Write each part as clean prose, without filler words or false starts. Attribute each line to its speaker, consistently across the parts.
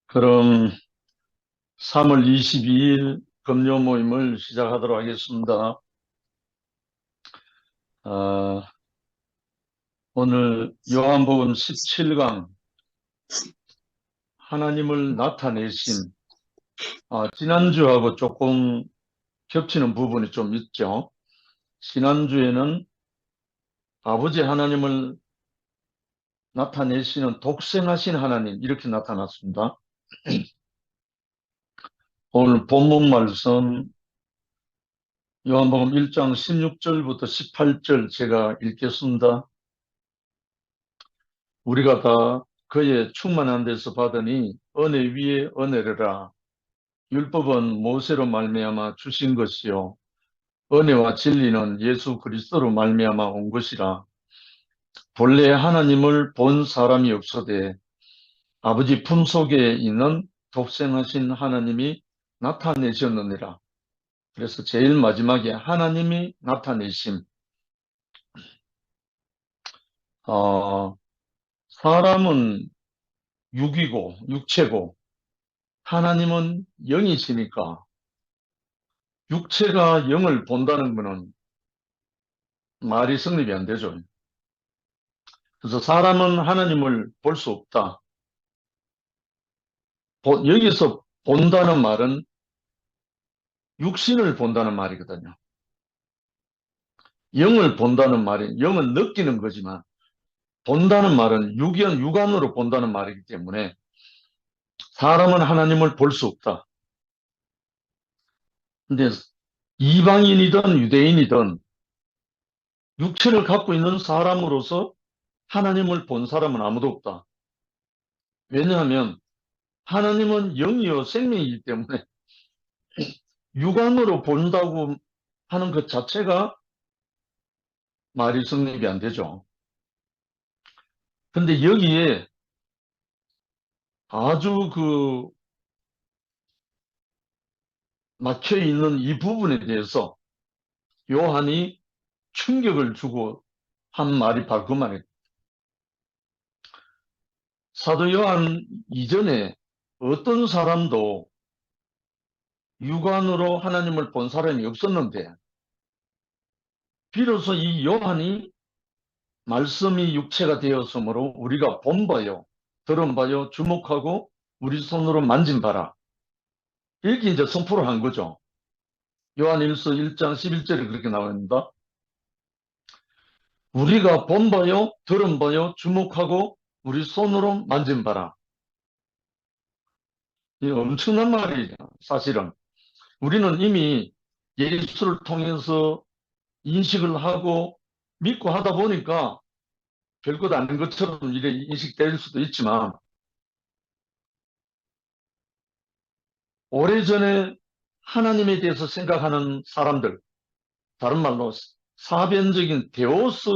Speaker 1: 그럼 3월 22일 금요 모임을 시작하도록 하겠습니다. 아, 오늘 요한복음 17강 하나님을 나타내심. 지난주하고 조금 겹치는 부분이 좀 있죠. 지난주에는 아버지 하나님을 나타내시는 독생하신 하나님 이렇게 나타났습니다. 오늘 본문 말씀 요한복음 1장 16절부터 18절 제가 읽겠습니다. 우리가 다 그의 충만한 데서 받으니 은혜 위에 은혜라. 율법은 모세로 말미암아 주신 것이요 은혜와 진리는 예수 그리스도로 말미암아 온 것이라. 본래 하나님을 본 사람이 없어되 아버지 품속에 있는 독생하신 하나님이 나타내셨느니라. 그래서 제일 마지막에 하나님이 나타내심. 사람은 육이고 육체고 하나님은 영이시니까 육체가 영을 본다는 것은 말이 성립이 안 되죠. 그래서 사람은 하나님을 볼 수 없다. 여기서 본다는 말은 육신을 본다는 말이거든요. 영을 본다는 말이, 영은 느끼는 거지만 본다는 말은 육안으로 본다는 말이기 때문에 사람은 하나님을 볼 수 없다. 근데 이방인이든 유대인이든 육체를 갖고 있는 사람으로서 하나님을 본 사람은 아무도 없다. 왜냐하면 하나님은 영이요 생명이기 때문에 육안으로 본다고 하는 것 자체가 말이 성립이 안 되죠. 근데 여기에 아주 막혀 있는 이 부분에 대해서 요한이 충격을 주고 한 말이 바로 그 말이에요. 사도 요한 이전에 어떤 사람도 육안으로 하나님을 본 사람이 없었는데 비로소 이 요한이 말씀이 육체가 되었으므로 우리가 본 바요, 들은 바요, 주목하고 우리 손으로 만진 바라. 이렇게 이제 선포를 한 거죠. 요한일서 1장 11절에 그렇게 나옵니다. 우리가 본 바요, 들은 바요, 주목하고 우리 손으로 만진 바라. 이 엄청난 말이죠. 사실은 우리는 이미 예수를 통해서 인식을 하고 믿고 하다 보니까 별것 아닌 것처럼 이래 인식될 수도 있지만 오래전에 하나님에 대해서 생각하는 사람들, 다른 말로 사변적인 데오스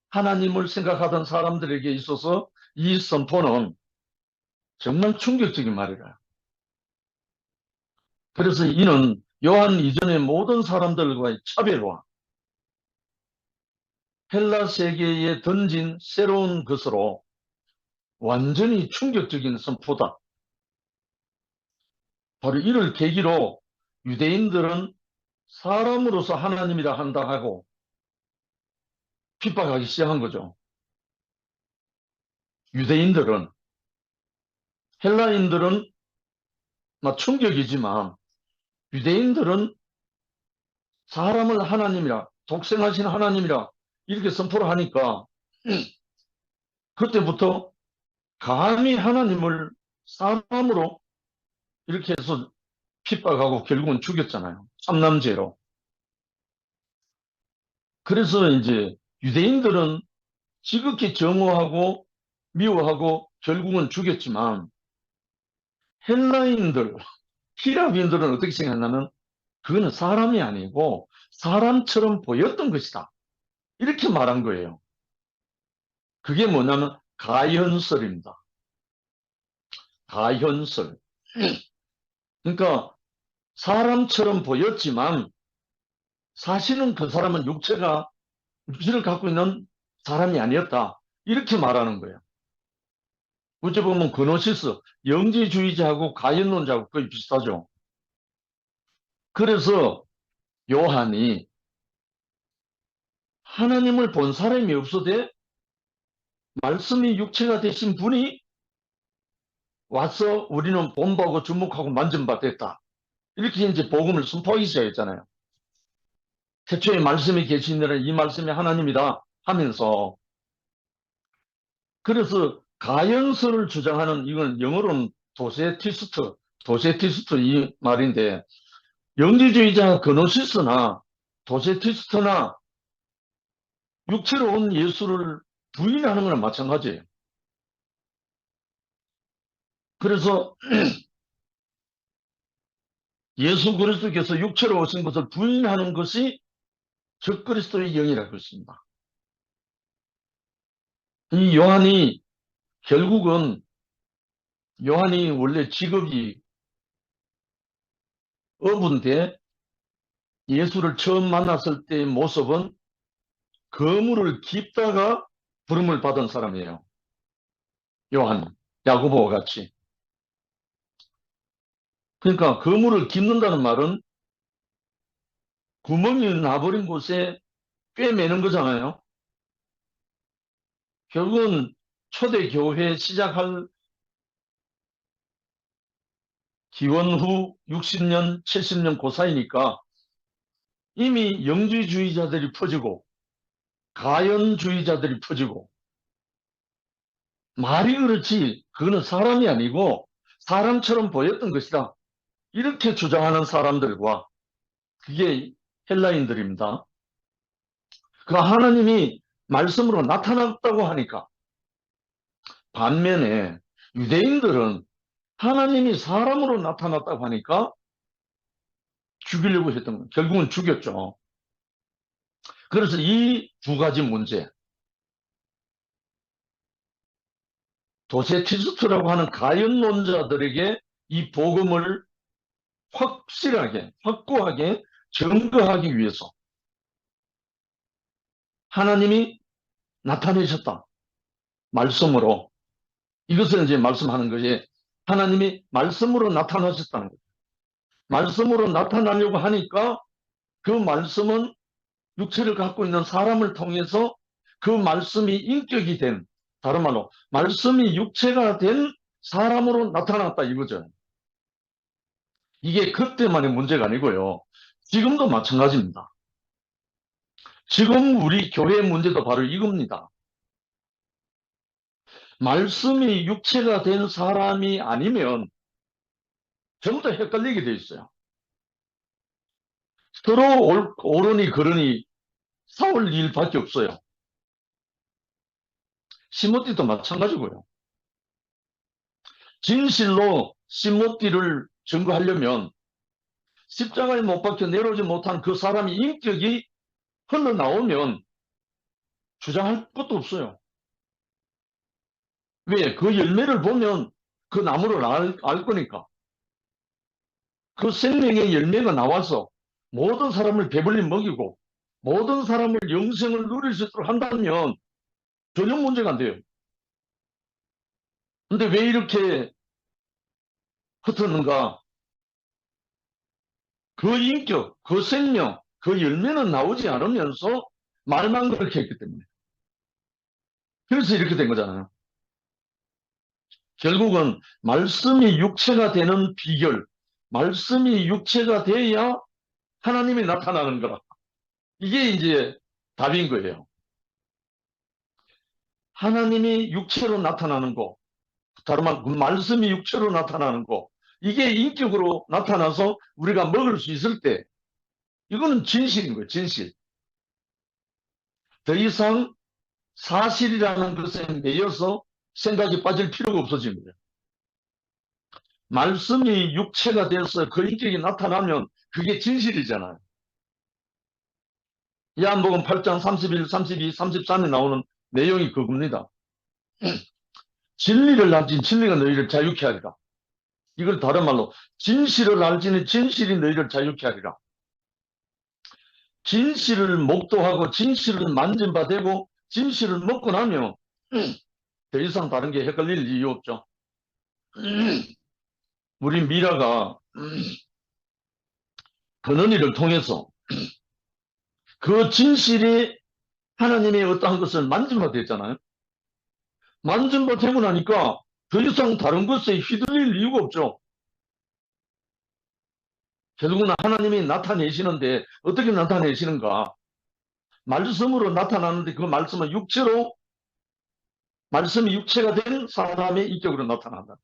Speaker 1: 하나님을 생각하던 사람들에게 있어서 이 선포는 정말 충격적인 말이라. 그래서 이는 요한 이전의 모든 사람들과의 차별화, 헬라 세계에 던진 새로운 것으로 완전히 충격적인 선포다. 바로 이를 계기로 유대인들은 사람으로서 하나님이라 한다 하고 핍박하기 시작한 거죠. 유대인들은, 헬라인들은 충격이지만 유대인들은 사람을 하나님이라, 독생하신 하나님이라 이렇게 선포를 하니까 그때부터 감히 하나님을 사람으로 이렇게 해서 핍박하고 결국은 죽였잖아요. 참남죄로. 그래서 이제 유대인들은 지극히 정오하고 미워하고 결국은 죽였지만 헬라인들, 히라비인들은 어떻게 생각하냐면 그거는 사람이 아니고 사람처럼 보였던 것이다. 이렇게 말한 거예요. 그게 뭐냐면 가현설입니다. 가현설. 그러니까 사람처럼 보였지만 사실은 그 사람은 육체를 갖고 있는 사람이 아니었다. 이렇게 말하는 거예요. 어찌 보면 그노시스, 영지주의자하고 가연론자하고 거의 비슷하죠. 그래서 요한이 하나님을 본 사람이 없어도 말씀이 육체가 되신 분이 와서 우리는 본보고 주목하고 만진 바 됐다. 이렇게 이제 복음을 선포하기 시작했잖아요. 태초에 말씀이 계시니라 이 말씀이 하나님이다 하면서, 그래서 가연설을 주장하는, 이건 영어로는 도세티스트 이 말인데, 영지주의자 그노시스나 도세티스트나 육체로 온 예수를 부인하는 거랑 마찬가지예요. 그래서 예수 그리스도께서 육체로 오신 것을 부인하는 것이 적그리스도의 영이라고 했습니다. 이 요한이 결국은, 요한이 원래 직업이 어부인데 예수를 처음 만났을 때의 모습은 그물을 깁다가 부름을 받은 사람이에요. 요한, 야고보와 같이. 그러니까 그물을 깁는다는 말은 구멍이 나버린 곳에 꿰매는 거잖아요. 결국은 초대 교회 시작할 기원 후 60년, 70년 그 사이니까 이미 영지주의자들이 퍼지고 가연주의자들이 퍼지고, 말이 그렇지 그거는 사람이 아니고 사람처럼 보였던 것이다, 이렇게 주장하는 사람들과, 그게 헬라인들입니다. 그 하나님이 말씀으로 나타났다고 하니까, 반면에 유대인들은 하나님이 사람으로 나타났다고 하니까 죽이려고 했던 거예요. 결국은 죽였죠. 그래서 이 두 가지 문제, 도세티스트라고 하는 가연론자들에게 이 복음을 확실하게, 확고하게 증거하기 위해서 하나님이 나타내셨다, 말씀으로. 이것을 이제 말씀하는 것이, 하나님이 말씀으로 나타나셨다는 거예요. 말씀으로 나타나려고 하니까 그 말씀은 육체를 갖고 있는 사람을 통해서 그 말씀이 인격이 된, 다른 말로 말씀이 육체가 된 사람으로 나타났다 이거죠. 이게 그때만의 문제가 아니고요. 지금도 마찬가지입니다. 지금 우리 교회의 문제도 바로 이겁니다. 말씀이 육체가 된 사람이 아니면 전부 다 헷갈리게 돼 있어요. 서로 옳으니 그러니 싸울 일밖에 없어요. 시모티도 마찬가지고요. 진실로 시모티를 증거하려면 십자가에 못 박혀 내려오지 못한 그 사람의 인격이 흘러나오면 주장할 것도 없어요. 왜? 그 열매를 보면 그 나무를 알 거니까. 그 생명의 열매가 나와서 모든 사람을 배불리 먹이고 모든 사람을 영생을 누릴 수 있도록 한다면 전혀 문제가 안 돼요. 근데 왜 이렇게 흩었는가? 그 인격, 그 생명, 그 열매는 나오지 않으면서 말만 그렇게 했기 때문에. 그래서 이렇게 된 거잖아요. 결국은 말씀이 육체가 되는 비결, 말씀이 육체가 돼야 하나님이 나타나는 거라. 이게 이제 답인 거예요. 하나님이 육체로 나타나는 거, 다른 말, 그 말씀이 육체로 나타나는 거, 이게 인격으로 나타나서 우리가 먹을 수 있을 때, 이거는 진실인 거예요, 진실. 더 이상 사실이라는 것에 매여서 생각이 빠질 필요가 없어지는 거예요. 말씀이 육체가 돼서 그 인격이 나타나면 그게 진실이잖아요. 야한복음 8장 31, 32, 33에 나오는 내용이 그겁니다. 진리를 알지니 진리가 너희를 자유케 하리라. 이걸 다른 말로 진실을 알지니 진실이 너희를 자유케 하리라. 진실을 목도하고 진실을 만진 바 되고 진실을 먹고 나면 더 이상 다른 게 헷갈릴 이유 없죠. 우리 미라가 근원이를 통해서 그 진실이 하나님의 어떠한 것을 만진바 됐잖아요. 만진바 되고 나니까 더 이상 다른 것에 휘둘릴 이유가 없죠. 결국은 하나님이 나타내시는데 어떻게 나타내시는가? 말씀으로 나타나는데 그 말씀은 육체로, 말씀이 육체가 된 사람의 인격으로 나타난다.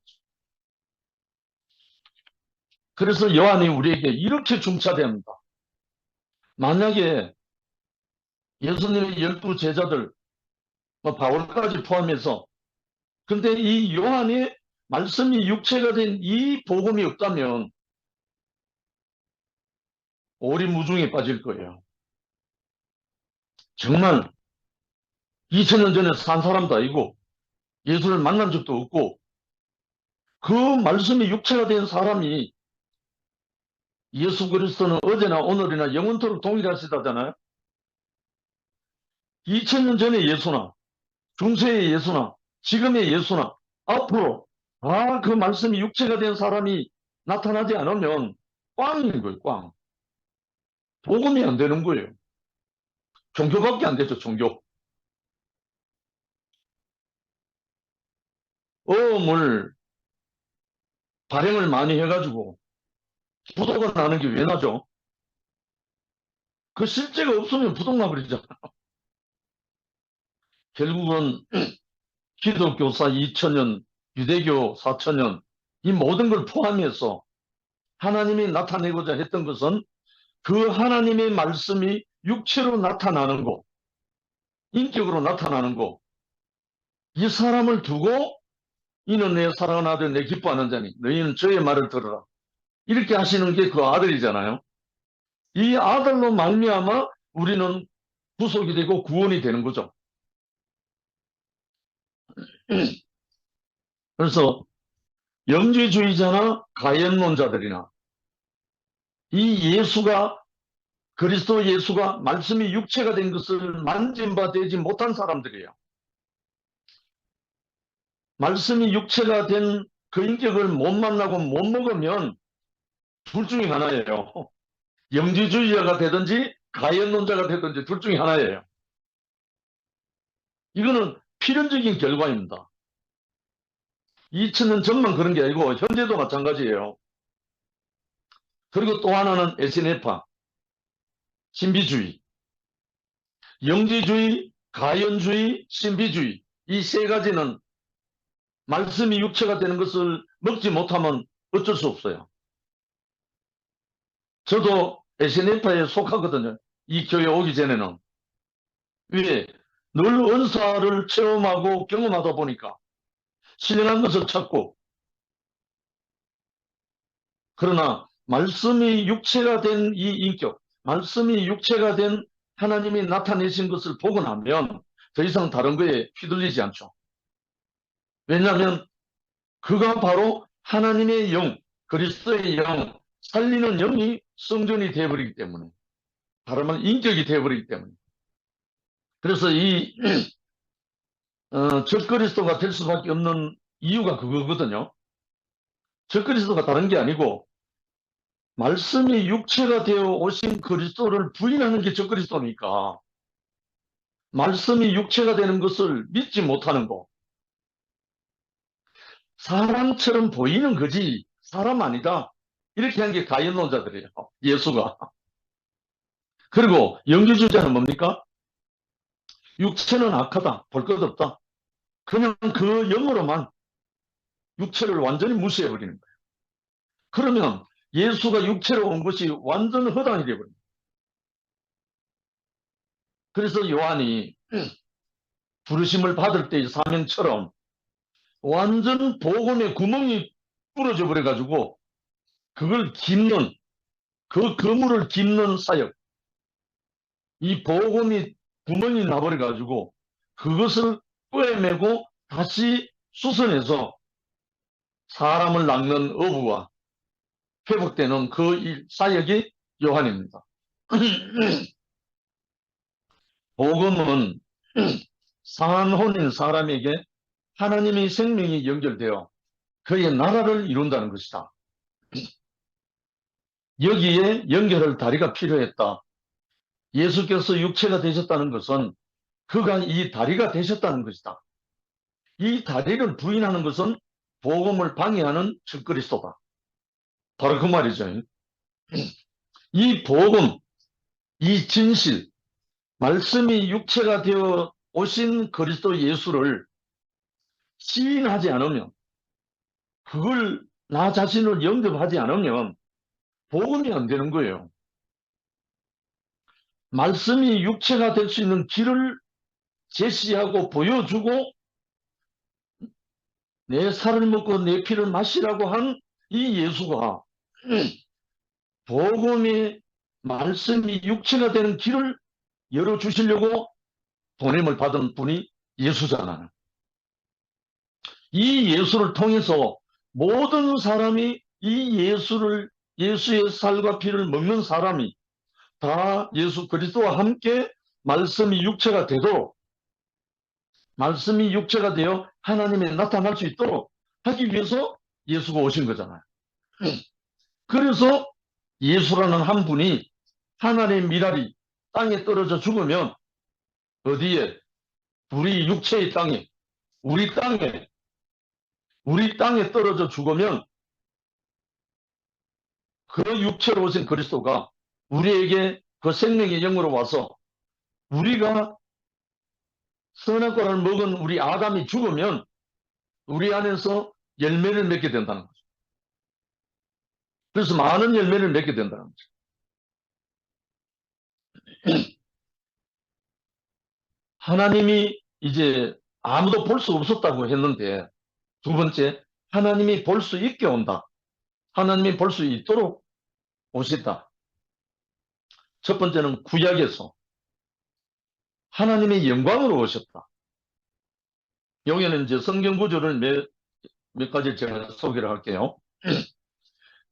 Speaker 1: 그래서 요한이 우리에게 이렇게 중차대합니다. 만약에 예수님의 12 제자들, 바울까지 포함해서, 근데 이 요한의 말씀이 육체가 된 이 복음이 없다면 오리무중에 빠질 거예요. 정말 2000년 전에 산 사람도 아니고 예수를 만난 적도 없고 그 말씀이 육체가 된 사람이 예수 그리스도는 어제나 오늘이나 영원토록 동일하시다잖아요. 2000년 전의 예수나 중세의 예수나 지금의 예수나 앞으로 그 말씀이 육체가 된 사람이 나타나지 않으면 꽝인 거예요. 꽝. 복음이 안 되는 거예요. 종교밖에 안 되죠. 종교. 어음을 발행을 많이 해가지고 부도가 나는 게 왜 나죠? 그 실제가 없으면 부도 나버리잖아. 결국은 기독교사 2000년, 유대교 4000년 이 모든 걸 포함해서 하나님이 나타내고자 했던 것은 그 하나님의 말씀이 육체로 나타나는 거, 인격으로 나타나는 거, 이 사람을 두고 이는 내 사랑하는 아들 내 기뻐하는 자니 너희는 저의 말을 들으라. 이렇게 하시는 게 그 아들이잖아요. 이 아들로 말미암아 우리는 구속이 되고 구원이 되는 거죠. 그래서 영지주의자나 가연론자들이나 이 예수가 그리스도 예수가 말씀이 육체가 된 것을 만진 바 되지 못한 사람들이에요. 말씀이 육체가 된 그 인격을 못 만나고 못 먹으면 둘 중에 하나예요. 영지주의자가 되든지 가연론자가 되든지 둘 중에 하나예요. 이거는 필연적인 결과입니다. 2000년 전만 그런 게 아니고 현재도 마찬가지예요. 그리고 또 하나는 에스네파, 신비주의, 영지주의, 가연주의, 신비주의 이 세 가지는 말씀이 육체가 되는 것을 먹지 못하면 어쩔 수 없어요. 저도 에스네파에 속하거든요. 이 교회 오기 전에는. 왜? 늘 은사를 체험하고 경험하다 보니까 신령한 것을 찾고, 그러나 말씀이 육체가 된 이 인격, 말씀이 육체가 된 하나님이 나타내신 것을 보고 나면 더 이상 다른 거에 휘둘리지 않죠. 왜냐하면 그가 바로 하나님의 영, 그리스도의 영, 살리는 영이 성전이 되어버리기 때문에, 다른 말 인격이 되어버리기 때문에. 그래서 이 적그리스도가 될 수밖에 없는 이유가 그거거든요. 적그리스도가 다른 게 아니고 말씀이 육체가 되어 오신 그리스도를 부인하는 게 적그리스도니까 말씀이 육체가 되는 것을 믿지 못하는 거. 사람처럼 보이는 거지 사람 아니다. 이렇게 한 게 가연론자들이에요. 예수가. 그리고 영지주의자는 뭡니까? 육체는 악하다. 볼 것 없다. 그냥 그 영으로만 육체를 완전히 무시해버리는 거예요. 그러면 예수가 육체로 온 것이 완전 허당이 되어버립니다. 그래서 요한이 부르심을 받을 때의 사명처럼 완전 복음의 구멍이 뚫어져 버려가지고 그걸 깁는, 그 그물을 깁는 사역, 이 복음이 구멍이 나버려가지고 그것을 꿰매고 다시 수선해서 사람을 낚는 어부와 회복되는 그 사역이 요한입니다. 복음은 상한 혼인 사람에게 하나님의 생명이 연결되어 그의 나라를 이룬다는 것이다. 여기에 연결할 다리가 필요했다. 예수께서 육체가 되셨다는 것은 그가 이 다리가 되셨다는 것이다. 이 다리를 부인하는 것은 복음을 방해하는 적그리스도다. 바로 그 말이죠. 이 복음, 이 진실, 말씀이 육체가 되어 오신 그리스도 예수를 시인하지 않으면, 그걸 나 자신을 영접하지 않으면 복음이 안 되는 거예요. 말씀이 육체가 될 수 있는 길을 제시하고 보여주고 내 살을 먹고 내 피를 마시라고 한 이 예수가 복음의 말씀이 육체가 되는 길을 열어주시려고 보냄을 받은 분이 예수잖아요. 이 예수를 통해서 모든 사람이 이 예수의 살과 피를 먹는 사람이 다 예수 그리스도와 함께 말씀이 육체가 되도록, 말씀이 육체가 되어 하나님에 나타날 수 있도록 하기 위해서 예수가 오신 거잖아요. 그래서 예수라는 한 분이 하나님의 미랄이 땅에 떨어져 죽으면 어디에? 우리 육체의 땅에, 우리 땅에, 우리 땅에 떨어져 죽으면 그 육체로 오신 그리스도가 우리에게 그 생명의 영으로 와서 우리가 선악과를 먹은 우리 아담이 죽으면 우리 안에서 열매를 맺게 된다는 거죠. 그래서 많은 열매를 맺게 된다는 거죠. 하나님이 이제 아무도 볼 수 없었다고 했는데, 두 번째, 하나님이 볼 수 있게 온다. 하나님이 볼 수 있도록 오셨다. 첫 번째는 구약에서 하나님의 영광으로 오셨다. 여기는 이제 성경 구조를 몇 가지 제가 소개를 할게요.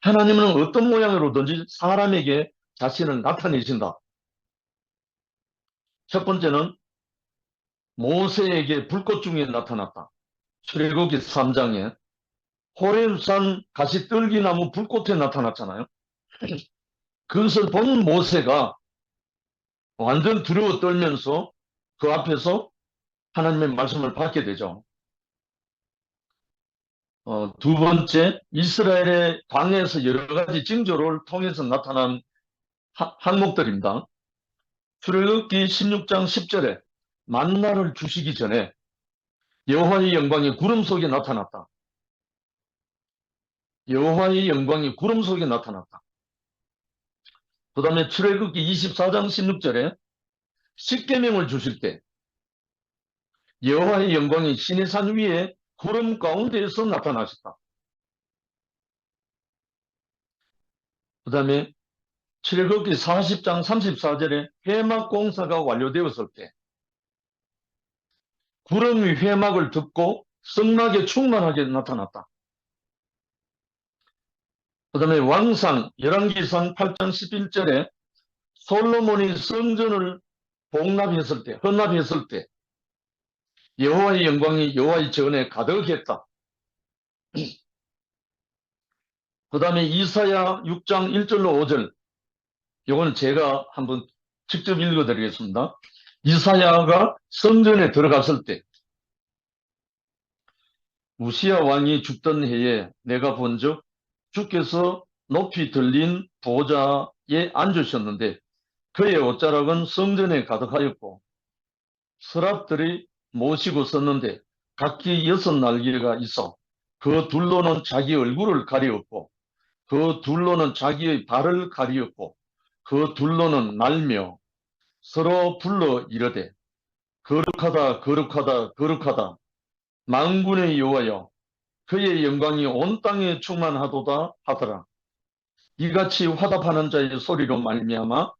Speaker 1: 하나님은 어떤 모양으로든지 사람에게 자신을 나타내신다. 첫 번째는 모세에게 불꽃 중에 나타났다. 출애굽기 3장에 호렙산 가시떨기나무 불꽃에 나타났잖아요. 그것을 본 모세가 완전 두려워 떨면서 그 앞에서 하나님의 말씀을 받게 되죠. 두 번째, 이스라엘의 광야에서 여러 가지 징조를 통해서 나타난 항목들입니다. 출애굽기 16장 10절에 만나를 주시기 전에 여호와의 영광이 구름 속에 나타났다. 여호와의 영광이 구름 속에 나타났다. 그 다음에 출애굽기 24장 16절에 십계명을 주실 때 여호와의 영광이 시내산 위에 구름 가운데에서 나타나셨다. 그 다음에 출애굽기 40장 34절에 회막 공사가 완료되었을 때 구름이 회막을 덮고 성막에 충만하게 나타났다. 그 다음에 왕상 열왕기상 8장 11절에 솔로몬이 성전을 봉납했을 때, 헌납했을 때 여호와의 영광이 여호와의 전에 가득했다. 그 다음에 이사야 6장 1절로 5절, 이건 제가 한번 직접 읽어드리겠습니다. 이사야가 성전에 들어갔을 때 우시야 왕이 죽던 해에 내가 본즉 주께서 높이 들린 보좌에 앉으셨는데 그의 옷자락은 성전에 가득하였고 서랍들이 모시고 썼는데 각기 6 날개가 있어 그 둘로는 자기 얼굴을 가리었고 그 둘로는 자기의 발을 가리었고 그 둘로는 날며 서로 불러 이르되 거룩하다 거룩하다 거룩하다 만군의 여호와여 그의 영광이 온 땅에 충만하도다 하더라. 이같이 화답하는 자의 소리로 말미암아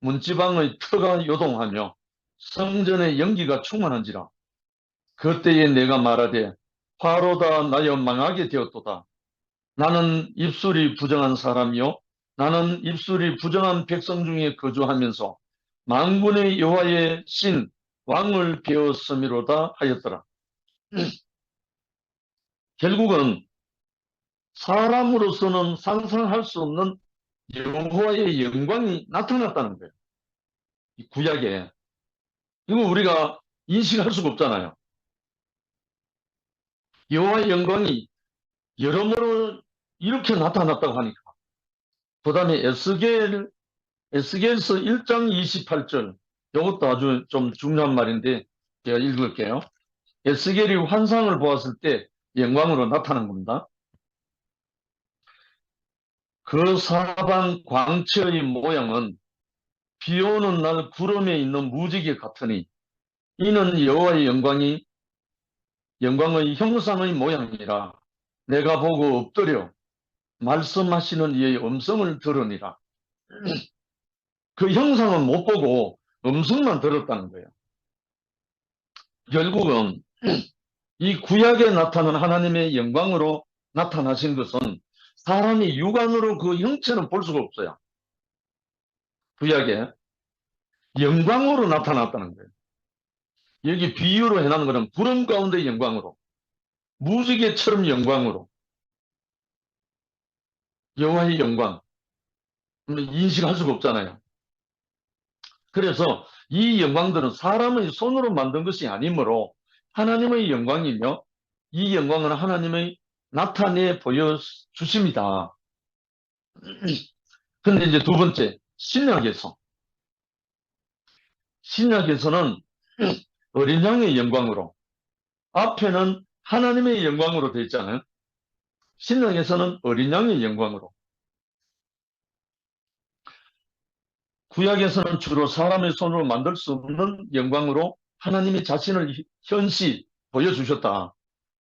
Speaker 1: 문지방의 터가 요동하며 성전의 연기가 충만한지라. 그때에 내가 말하되 화로다 나여 망하게 되었도다. 나는 입술이 부정한 사람이요 나는 입술이 부정한 백성 중에 거주하면서 만군의 여호와의 신 왕을 배웠음이로다 하였더라. 결국은 사람으로서는 상상할 수 없는 여호와의 영광이 나타났다는 거예요. 이 구약에. 이거 우리가 인식할 수가 없잖아요. 여호와의 영광이 여러모로 이렇게 나타났다고 하니까. 그 다음에 에스겔서 1장 28절. 이것도 아주 좀 중요한 말인데 제가 읽을게요. 에스겔이 환상을 보았을 때 영광으로 나타난 겁니다. 그 사방 광채의 모양은 비 오는 날 구름에 있는 무지개 같으니 이는 여호와의 영광의 형상의 모양이라. 내가 보고 엎드려 말씀하시는 이의 음성을 들으니라. 그 형상은 못 보고 음성만 들었다는 거예요. 결국은 이 구약에 나타난 하나님의 영광으로 나타나신 것은 사람이 육안으로 그 형체는 볼 수가 없어요. 구약에 영광으로 나타났다는 거예요. 여기 비유로 해놓은 것은 구름 가운데 영광으로, 무지개처럼 영광으로, 여호와의 영광 인식할 수가 없잖아요. 그래서 이 영광들은 사람의 손으로 만든 것이 아니므로 하나님의 영광이며 이 영광은 하나님의 나타내 보여주십니다. 근데 이제 두 번째, 신약에서는 어린 양의 영광으로, 앞에는 하나님의 영광으로 되어 있잖아요. 신약에서는 어린 양의 영광으로. 구약에서는 주로 사람의 손으로 만들 수 없는 영광으로 하나님이 자신을 현시 보여주셨다.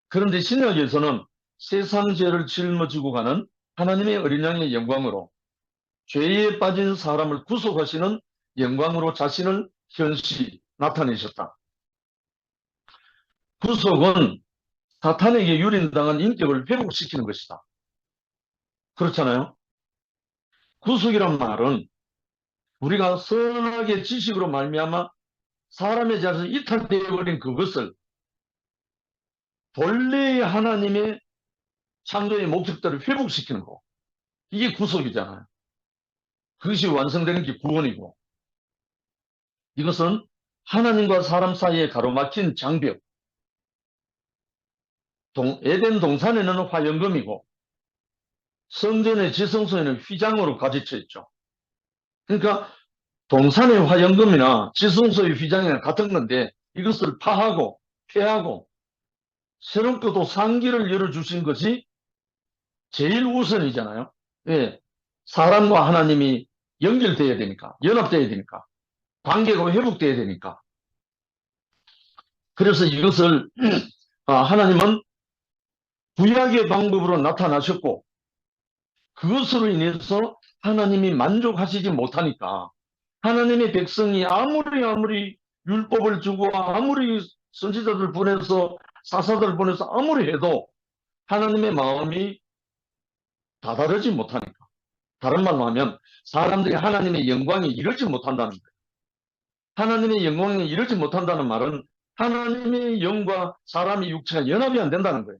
Speaker 1: 그런데 신약에서는 세상 죄를 짊어지고 가는 하나님의 어린 양의 영광으로 죄에 빠진 사람을 구속하시는 영광으로 자신을 현시 나타내셨다. 구속은 사탄에게 유린당한 인격을 회복시키는 것이다. 그렇잖아요. 구속이란 말은 우리가 선하게 지식으로 말미암아 사람의 자에서 이탈되어버린 그것을 본래의 하나님의 창조의 목적대로 회복시키는 거. 이게 구속이잖아요. 그것이 완성되는 게 구원이고, 이것은 하나님과 사람 사이에 가로막힌 장벽, 에덴 동산에는 화영금이고 성전의 지성소에는 휘장으로 가지쳐 있죠. 그러니까 동산의 화영금이나 지성소의 휘장이나 같은 건데 이것을 파하고 폐하고 새롭게 또 상기를 열어주신 것이 제일 우선이잖아요. 예, 사람과 하나님이 연결되어야 되니까, 연합되어야 되니까, 관계가 회복되어야 되니까. 그래서 이것을 하나님은 구약의 방법으로 나타나셨고, 그것으로 인해서 하나님이 만족하시지 못하니까 하나님의 백성이 아무리 율법을 주고 아무리 선지자들 보내서 사사들 보내서 아무리 해도 하나님의 마음이 다다르지 못하니까. 다른 말로 하면 사람들이 하나님의 영광에 이르지 못한다는 거예요. 하나님의 영광에 이르지 못한다는 말은 하나님의 영과 사람의 육체가 연합이 안 된다는 거예요.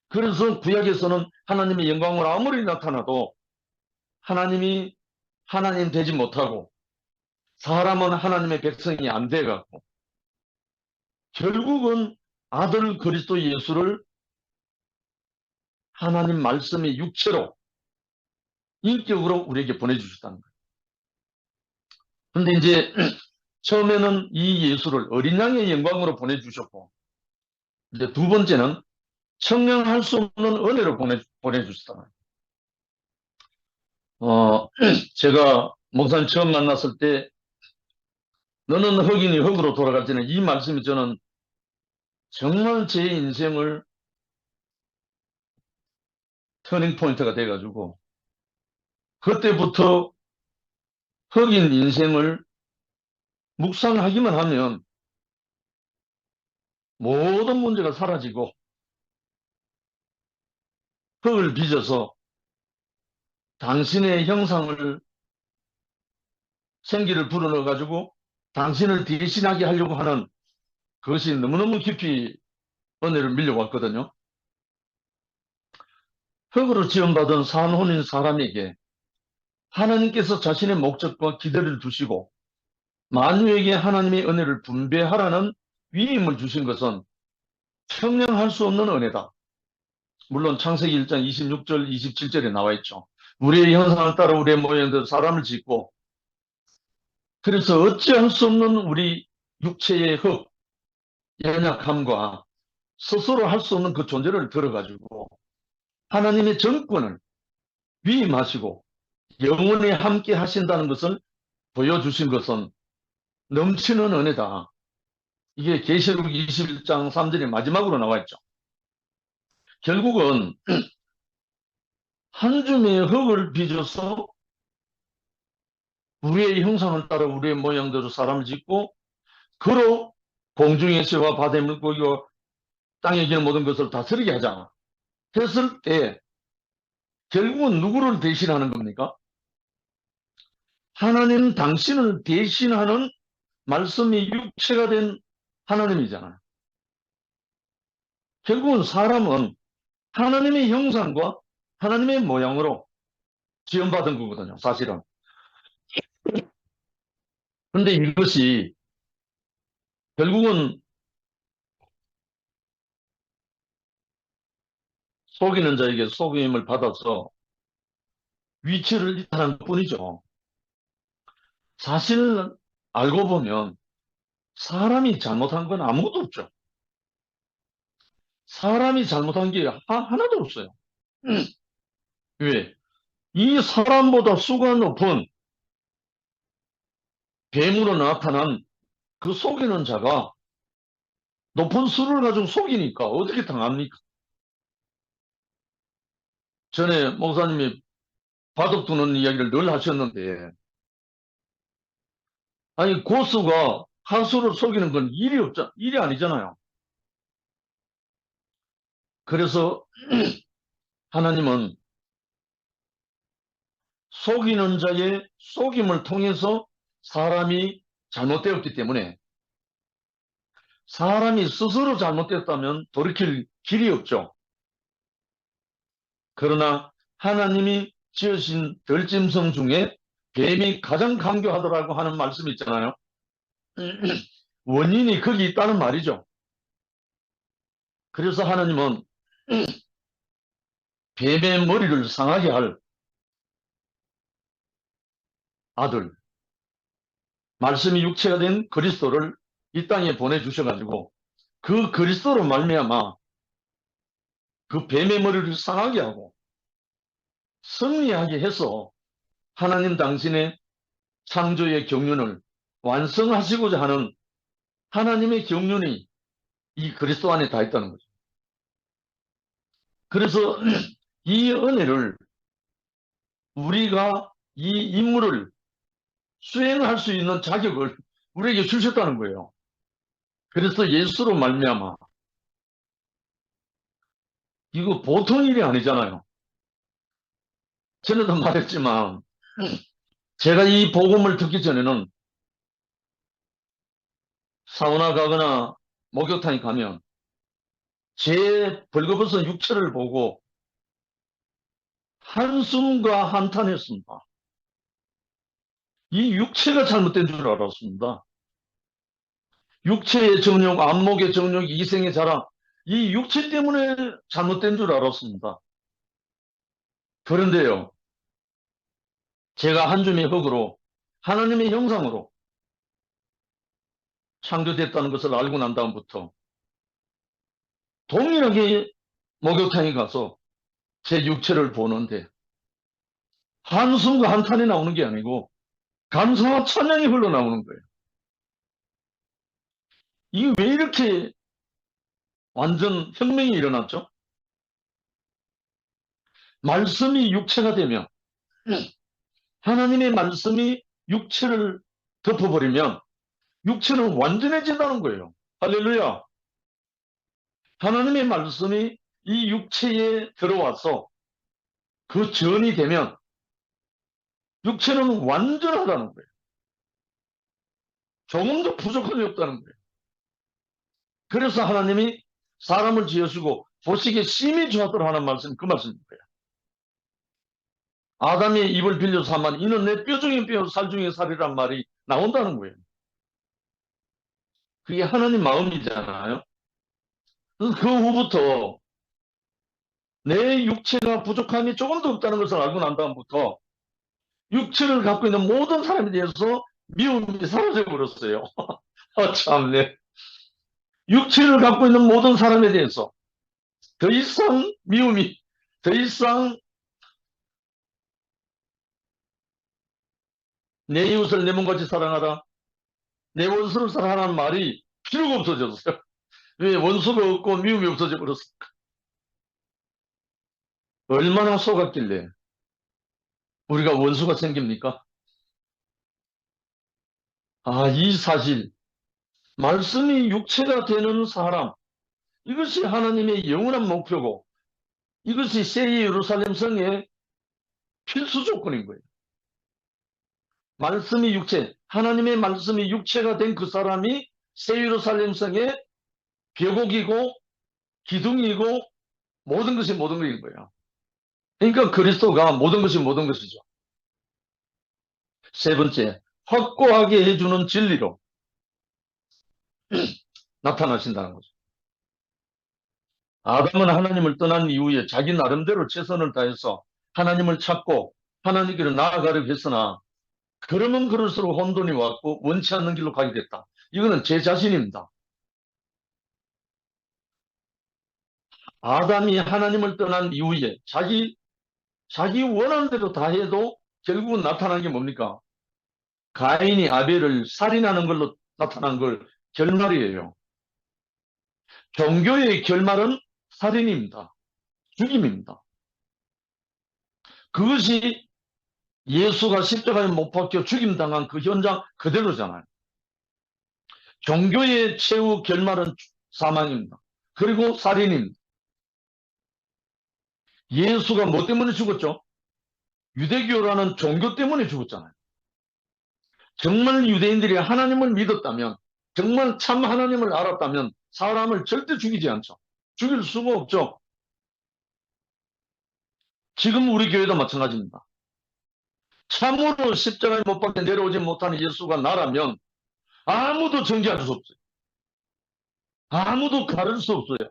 Speaker 1: 그래서 구약에서는 하나님의 영광으로 아무리 나타나도 하나님이 하나님 되지 못하고 사람은 하나님의 백성이 안 돼갖고 결국은 아들 그리스도 예수를 하나님 말씀의 육체로 인격으로 우리에게 보내주셨다는 거예요. 근데 이제 처음에는 이 예수를 어린 양의 영광으로 보내주셨고, 이제 두 번째는 청량할 수 없는 은혜로 보내주셨다는 거예요. 제가 목사님 처음 만났을 때 너는 흑인이 흑으로 돌아갈지는 이 말씀이 저는 정말 제 인생을 터닝 포인트가 돼가지고 그때부터 흑인 인생을 묵상하기만 하면 모든 문제가 사라지고 흙을 빚어서 당신의 형상을 생기를 불어넣어가지고 당신을 대신하게 하려고 하는 그것이 너무너무 깊이 은혜를 밀려왔거든요. 흙으로 지음받은 산혼인 사람에게 하나님께서 자신의 목적과 기대를 두시고 만유에게 하나님의 은혜를 분배하라는 위임을 주신 것은 평량할 수 없는 은혜다. 물론 창세기 1장 26절, 27절에 나와 있죠. 우리의 형상을 따라 우리의 모양대로 사람을 짓고, 그래서 어찌할 수 없는 우리 육체의 연약함과 스스로 할 수 없는 그 존재를 들어가지고 하나님의 정권을 위임하시고 영원히 함께 하신다는 것을 보여주신 것은 넘치는 은혜다. 이게 계시록 21장 3절의 마지막으로 나와 있죠. 결국은 한 줌의 흙을 빚어서 우리의 형상을 따라 우리의 모양대로 사람을 짓고 그로 공중의 새와 바다의 물고기와 땅에 기는 모든 것을 다스리게 하자 했을 때 결국은 누구를 대신하는 겁니까? 하나님 당신을 대신하는 말씀이 육체가 된 하나님이잖아요. 결국은 사람은 하나님의 형상과 하나님의 모양으로 지음받은 거거든요, 사실은. 그런데 이것이 결국은 속이는 자에게 속임을 받아서 위치를 이탈한 뿐이죠. 사실 알고 보면 사람이 잘못한 건 아무것도 없죠. 사람이 잘못한 게 하나도 없어요. 왜? 이 사람보다 수가 높은 뱀으로 나타난 그 속이는 자가 높은 수를 가지고 속이니까 어떻게 당합니까? 전에 목사님이 바둑 두는 이야기를 늘 하셨는데, 아니, 고수가 하수를 속이는 건 일이 아니잖아요. 그래서 하나님은 속이는 자의 속임을 통해서 사람이 잘못되었기 때문에 사람이 스스로 잘못됐다면 돌이킬 길이 없죠. 그러나 하나님이 지으신 들짐승 중에 뱀이 가장 강교하더라고 하는 말씀이 있잖아요. 원인이 거기 있다는 말이죠. 그래서 하나님은 뱀의 머리를 상하게 할 아들, 말씀이 육체가 된 그리스도를 이 땅에 보내주셔가지고 그 그리스도로 말미암아 그 뱀의 머리를 상하게 하고 승리하게 해서 하나님 당신의 창조의 경륜을 완성하시고자 하는 하나님의 경륜이 이 그리스도 안에 다 있다는 거죠. 그래서 이 은혜를 우리가 이 임무를 수행할 수 있는 자격을 우리에게 주셨다는 거예요. 그래서 예수로 말미암아 이거 보통 일이 아니잖아요. 전에도 말했지만 제가 이 복음을 듣기 전에는 사우나 가거나 목욕탕에 가면 제 벌거벗은 육체를 보고 한숨과 한탄했습니다. 이 육체가 잘못된 줄 알았습니다. 육체의 정욕, 안목의 정욕, 이생의 자랑, 이 육체 때문에 잘못된 줄 알았습니다. 그런데요, 제가 한 줌의 흙으로 하나님의 형상으로 창조됐다는 것을 알고 난 다음부터 동일하게 목욕탕에 가서 제 육체를 보는데 한숨과 한탄이 나오는 게 아니고 감사와 찬양이 흘러나오는 거예요. 이게 왜 이렇게 완전 혁명이 일어났죠? 말씀이 육체가 되면 하나님의 말씀이 육체를 덮어버리면 육체는 완전해진다는 거예요. 할렐루야. 하나님의 말씀이 이 육체에 들어와서 그 전이 되면 육체는 완전하다는 거예요. 조금도 부족함이 없다는 거예요. 그래서 하나님이 사람을 지으시고 보시기에 심히 좋았더라 하는 말씀, 그 말씀인 거예요. 아담의 입을 빌려서 하면 이는 내 뼈 중에 뼈, 살 중에 살이란 말이 나온다는 거예요. 그게 하나님 마음이잖아요. 그래서 그 후부터 내 육체가 부족함이 조금도 없다는 것을 알고 난 다음부터 육체를 갖고 있는 모든 사람에 대해서 미움이 사라져 버렸어요. 참네. 육체를 갖고 있는 모든 사람에 대해서 더 이상 미움이, 더 이상 내 이웃을 내 몸같이 사랑하라, 내 원수를 사랑하라는 말이 필요가 없어졌어요. 왜? 원수가 없고 미움이 없어져 버렸어. 얼마나 속았길래 우리가 원수가 생깁니까? 이 사실, 말씀이 육체가 되는 사람, 이것이 하나님의 영원한 목표고 이것이 새 예루살렘 성의 필수 조건인 거예요. 말씀이 육체, 하나님의 말씀이 육체가 된 그 사람이 새 예루살렘 성의 벽옥이고 기둥이고 모든 것이 모든 것인 거예요. 그러니까 그리스도가 모든 것이 모든 것이죠. 세 번째, 확고하게 해주는 진리로 나타나신다는 거죠. 아담은 하나님을 떠난 이후에 자기 나름대로 최선을 다해서 하나님을 찾고 하나님께로 나아가려고 했으나 그러면 그럴수록 혼돈이 왔고 원치 않는 길로 가게 됐다. 이거는 제 자신입니다. 아담이 하나님을 떠난 이후에 자기 원하는 대로 다 해도 결국은 나타난 게 뭡니까? 가인이 아벨을 살인하는 걸로 나타난 걸 결말이에요. 종교의 결말은 살인입니다. 죽임입니다. 그것이 예수가 십자가에 못 박혀 죽임당한 그 현장 그대로잖아요. 종교의 최후 결말은 사망입니다. 그리고 살인입니다. 예수가 뭐 때문에 죽었죠? 유대교라는 종교 때문에 죽었잖아요. 정말 유대인들이 하나님을 믿었다면, 정말 참 하나님을 알았다면 사람을 절대 죽이지 않죠. 죽일 수가 없죠. 지금 우리 교회도 마찬가지입니다. 참으로 십자가에 못 박혀 내려오지 못하는 예수가 나라면 아무도 정죄할 수 없어요. 아무도 가를 수 없어요.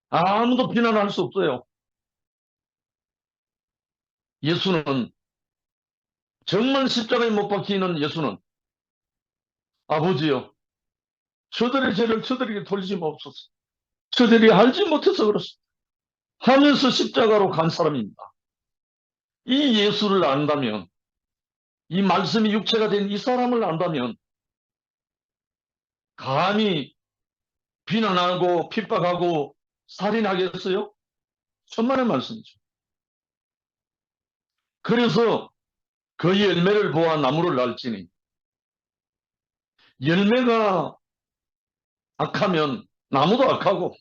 Speaker 1: 아무도 비난할 수 없어요. 예수는, 정말 십자가에 못 박히는 예수는, 아버지여, 저들의 죄를 저들에게 돌리지 마옵소서. 저들이 알지 못해서 그렇습니다. 하면서 십자가로 간 사람입니다. 이 예수를 안다면, 이 말씀이 육체가 된 이 사람을 안다면 감히 비난하고 핍박하고 살인하겠어요? 천만의 말씀이죠. 그래서 그 열매를 보아 나무를 알지니, 열매가 악하면 나무도 악하고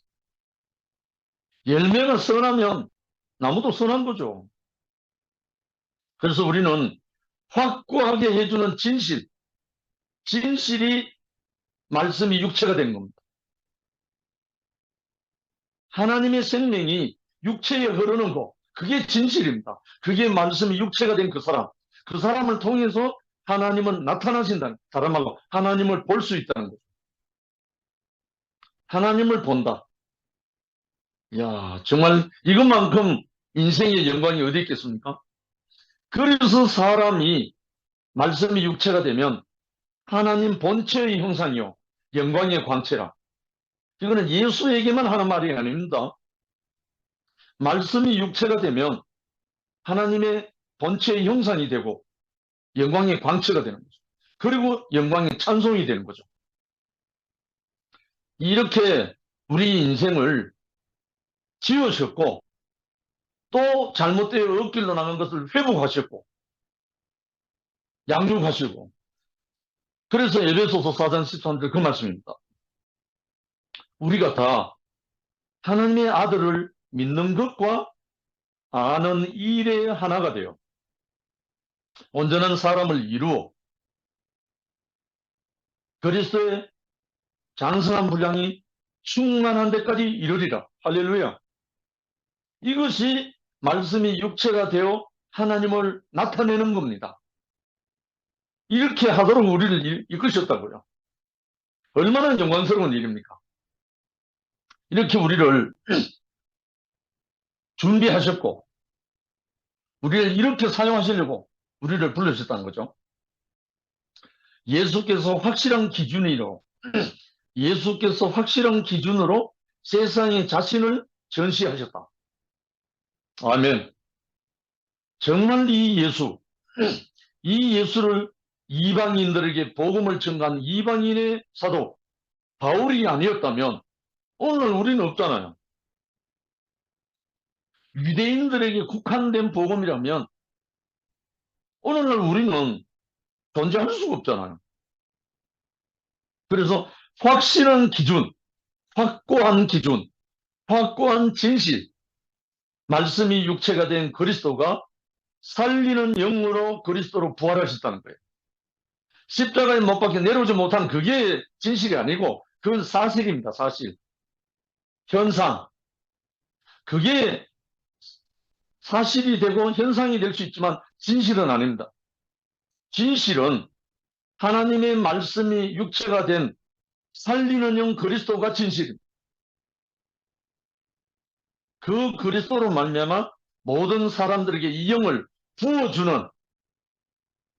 Speaker 1: 열매가 선하면 나무도 선한 거죠. 그래서 우리는 확고하게 해주는 진실이 말씀이 육체가 된 겁니다. 하나님의 생명이 육체에 흐르는 거, 그게 진실입니다. 그게 말씀이 육체가 된 그 사람을 통해서 하나님은 나타나신다. 다른 말로 하나님을 볼 수 있다는 거죠. 하나님을 본다. 야, 정말 이것만큼 인생의 영광이 어디 있겠습니까? 그래서 사람이 말씀이 육체가 되면 하나님 본체의 형상이요, 영광의 광채라. 이거는 예수에게만 하는 말이 아닙니다. 말씀이 육체가 되면 하나님의 본체의 형상이 되고 영광의 광채가 되는 거죠. 그리고 영광의 찬송이 되는 거죠. 이렇게 우리 인생을 지으셨고 또 잘못되어 엇길로 나간 것을 회복하셨고 양육하시고, 그래서 에베소서 4장 13절 그 말씀입니다. 우리가 다 하나님의 아들을 믿는 것과 아는 일의 하나가 되어 온전한 사람을 이루어 그리스도의 장성한 분량이 충만한 데까지 이르리라. 할렐루야. 이것이 말씀이 육체가 되어 하나님을 나타내는 겁니다. 이렇게 하도록 우리를 이끄셨다고요. 얼마나 영광스러운 일입니까? 이렇게 우리를 준비하셨고 우리를 이렇게 사용하시려고 우리를 불러주셨다는 거죠. 예수께서 확실한 기준으로 예수께서 확실한 기준으로 세상에 자신을 전시하셨다. 아멘. 정말 이 예수를 이방인들에게 복음을 전가한 이방인의 사도 바울이 아니었다면 오늘 우리는 없잖아요. 유대인들에게 국한된 복음이라면 오늘날 우리는 존재할 수가 없잖아요. 그래서 확실한 기준, 확고한 진실, 말씀이 육체가 된 그리스도가 살리는 영으로 그리스도로 부활하셨다는 거예요. 십자가에 못 박혀 내려오지 못한 그게 진실이 아니고 그건 사실입니다. 사실. 현상. 그게 사실이 되고 현상이 될 수 있지만 진실은 아닙니다. 진실은 하나님의 말씀이 육체가 된 살리는 영 그리스도가 진실입니다. 그 그리스도로 말미암아 모든 사람들에게 이 영을 부어주는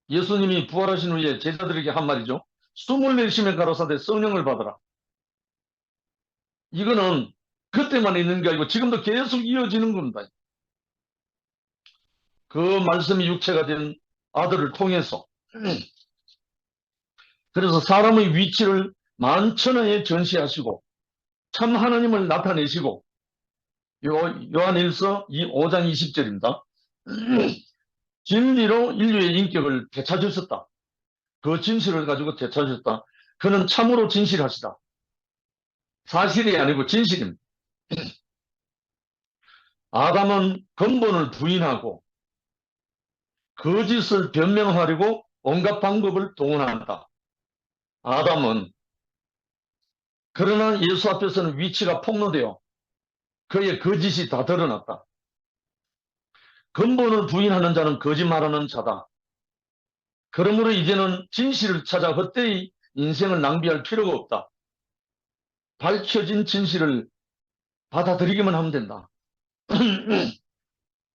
Speaker 1: 예수님이 부활하신 후에 제자들에게 한 말이죠. 숨을 내쉬면 가로사대 성령을 받아라. 이거는 그때만 있는 게 아니고 지금도 계속 이어지는 겁니다. 그 말씀이 육체가 된 아들을 통해서 그래서 사람의 위치를 만천하에 전시하시고 참 하나님을 나타내시고 요한일서 5장 20절입니다. 진리로 인류의 인격을 되찾으셨다. 그 진실을 가지고 되찾으셨다. 그는 참으로 진실하시다. 사실이 아니고 진실입니다. 아담은 근본을 부인하고 거짓을 변명하려고 온갖 방법을 동원한다. 아담은 그러나 예수 앞에서는 위치가 폭로되어 그의 거짓이 다 드러났다. 근본을 부인하는 자는 거짓말하는 자다. 그러므로 이제는 진실을 찾아 헛되이 인생을 낭비할 필요가 없다. 밝혀진 진실을 받아들이기만 하면 된다.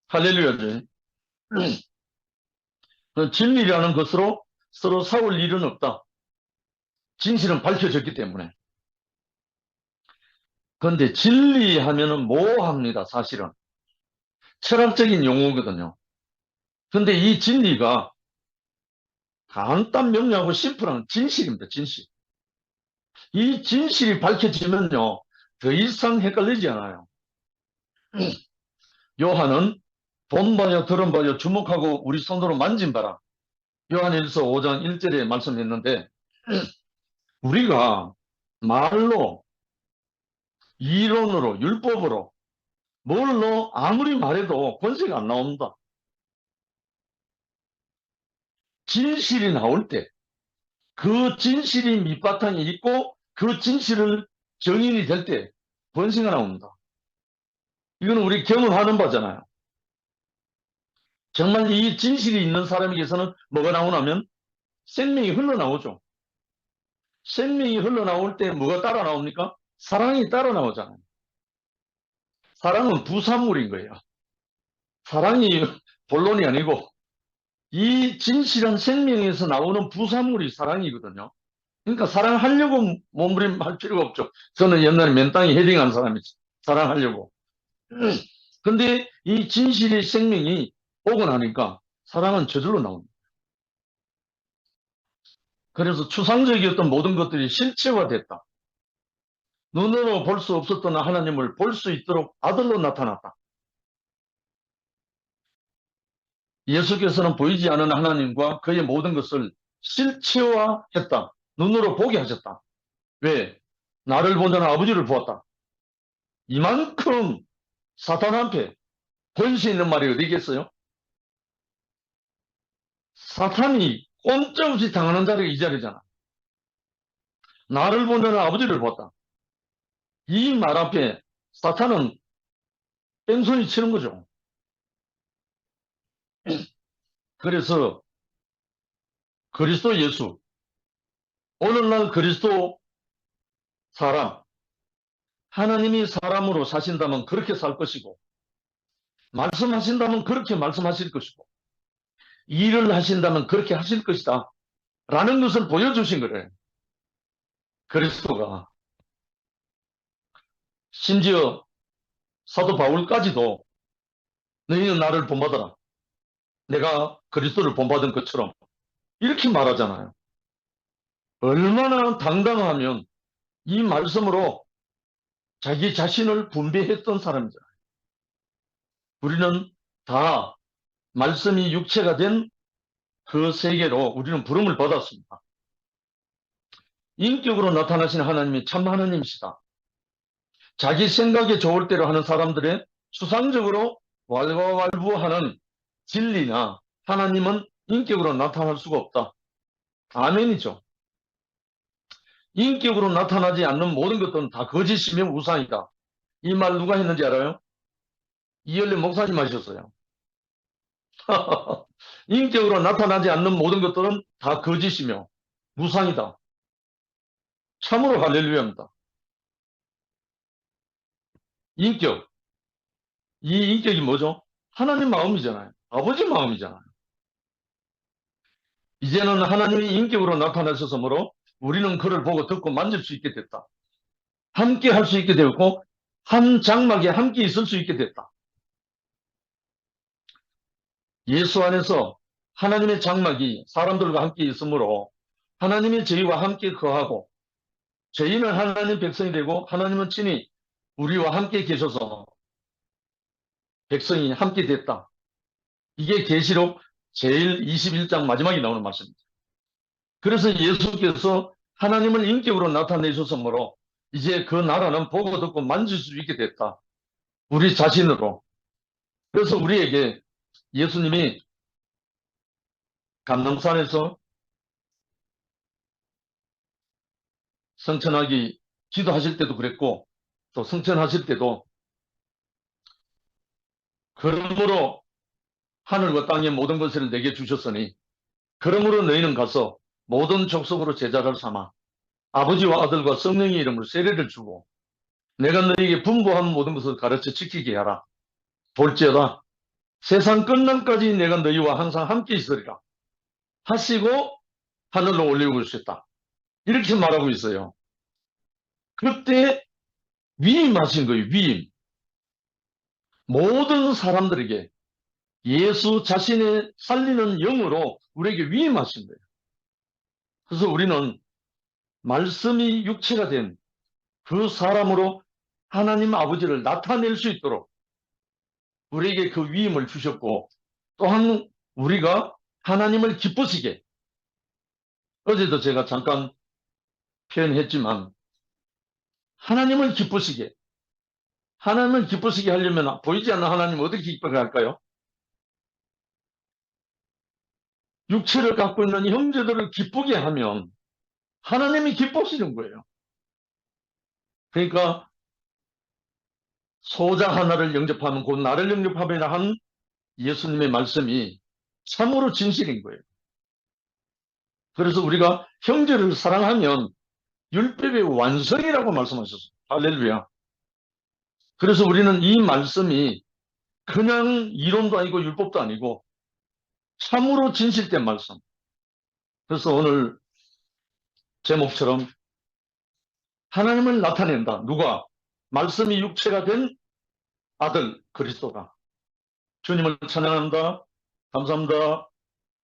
Speaker 1: 할렐루야지. 진리라는 것으로 서로 싸울 일은 없다. 진실은 밝혀졌기 때문에. 그런데 진리하면은 모호합니다. 사실은. 철학적인 용어거든요. 근데 이 진리가 간단 명료하고 심플한 진실입니다. 진실. 이 진실이 밝혀지면요. 더 이상 헷갈리지 않아요. 요한은 본 바요 들은 바요 주목하고 우리 손으로 만진 바라. 요한일서 5장 1절에 말씀했는데 우리가 말로 이론으로 율법으로 뭘로 아무리 말해도 권세가 안 나옵니다. 진실이 나올 때 그 진실이 밑바탕에 있고 그 진실을 정인이 될 때 권세가 나옵니다. 이건 우리 경험하는 바잖아요. 정말 이 진실이 있는 사람에게서는 뭐가 나오냐면 생명이 흘러나오죠. 생명이 흘러나올 때 뭐가 따라 나옵니까? 사랑이 따라 나오잖아요. 사랑은 부산물인 거예요. 사랑이 본론이 아니고 이 진실한 생명에서 나오는 부산물이 사랑이거든요. 그러니까 사랑하려고 몸부림할 필요가 없죠. 저는 옛날에 맨땅에 헤딩한 사람이 사랑하려고. 근데 이 진실의 생명이 오고 나니까 사랑은 저절로 나옵니다. 그래서 추상적이었던 모든 것들이 실체화됐다. 눈으로 볼 수 없었던 하나님을 볼 수 있도록 아들로 나타났다. 예수께서는 보이지 않는 하나님과 그의 모든 것을 실체화했다. 눈으로 보게 하셨다. 왜? 나를 본다는 아버지를 보았다. 이만큼 사탄 앞에 권세 있는 말이 어디 있겠어요? 사탄이 꼼짝없이 당하는 자리가 이 자리잖아. 나를 본다는 아버지를 보았다. 이 말 앞에 사탄은 뺑소니 치는 거죠. 그래서 그리스도 예수, 오늘날 그리스도 사람, 하나님이 사람으로 사신다면 그렇게 살 것이고, 말씀하신다면 그렇게 말씀하실 것이고, 일을 하신다면 그렇게 하실 것이다 라는 것을 보여주신 거래요. 그리스도가. 심지어 사도 바울까지도 너희는 나를 본받아라, 내가 그리스도를 본받은 것처럼, 이렇게 말하잖아요. 얼마나 당당하면 이 말씀으로 자기 자신을 분배했던 사람이잖아요. 우리는 다 말씀이 육체가 된 그 세계로 우리는 부름을 받았습니다. 인격으로 나타나신 하나님이 참 하나님이시다. 자기 생각에 좋을 대로 하는 사람들의 수상적으로 왈가왈부하는 진리나 하나님은 인격으로 나타날 수가 없다. 아멘이죠. 인격으로 나타나지 않는 모든 것들은 다 거짓이며 우상이다. 이 말 누가 했는지 알아요? 이열래 목사님 하셨어요. 인격으로 나타나지 않는 모든 것들은 다 거짓이며 우상이다. 참으로 할렐루야입니다. 인격. 이 인격이 뭐죠? 하나님 마음이잖아요. 아버지 마음이잖아요. 이제는 하나님이 인격으로 나타나셨으므로 우리는 그를 보고 듣고 만질 수 있게 됐다. 함께 할 수 있게 되었고 한 장막에 함께 있을 수 있게 됐다. 예수 안에서 하나님의 장막이 사람들과 함께 있으므로 하나님이 저희와 함께 거하고 저희는 하나님 백성이 되고 하나님은 친히 우리와 함께 계셔서 백성이 함께 됐다. 이게 계시록 제21장 마지막에 나오는 말씀입니다. 그래서 예수께서 하나님을 인격으로 나타내셨으므로 이제 그 나라는 보고 듣고 만질 수 있게 됐다. 우리 자신으로. 그래서 우리에게 예수님이 감람산에서 성천하기 기도하실 때도 그랬고 또 성천하실 때도 그러므로 하늘과 땅의 모든 것을 내게 주셨으니 그러므로 너희는 가서 모든 족속으로 제자를 삼아 아버지와 아들과 성령의 이름으로 세례를 주고 내가 너희에게 분부한 모든 것을 가르쳐 지키게 하라. 볼지어다 세상 끝날까지 내가 너희와 항상 함께 있으리라 하시고 하늘로 올리고 오셨다. 이렇게 말하고 있어요. 그때 위임하신 거예요. 위임. 모든 사람들에게 예수 자신의 살리는 영으로 우리에게 위임하신 거예요. 그래서 우리는 말씀이 육체가 된 그 사람으로 하나님 아버지를 나타낼 수 있도록 우리에게 그 위임을 주셨고 또한 우리가 하나님을 기쁘시게 어제도 제가 잠깐 표현했지만 하나님을 기쁘시게 하려면 보이지 않는 하나님 어떻게 기쁘게 할까요? 육체를 갖고 있는 형제들을 기쁘게 하면 하나님이 기뻐하시는 거예요. 그러니까 소자 하나를 영접하면 곧 나를 영접하리라 한 예수님의 말씀이 참으로 진실인 거예요. 그래서 우리가 형제를 사랑하면 율법의 완성이라고 말씀하셨어요. 할렐루야. 그래서 우리는 이 말씀이 그냥 이론도 아니고 율법도 아니고 참으로 진실된 말씀. 그래서 오늘 제목처럼 하나님을 나타낸다. 누가? 말씀이 육체가 된 아들 그리스도가. 주님을 찬양한다. 감사합니다.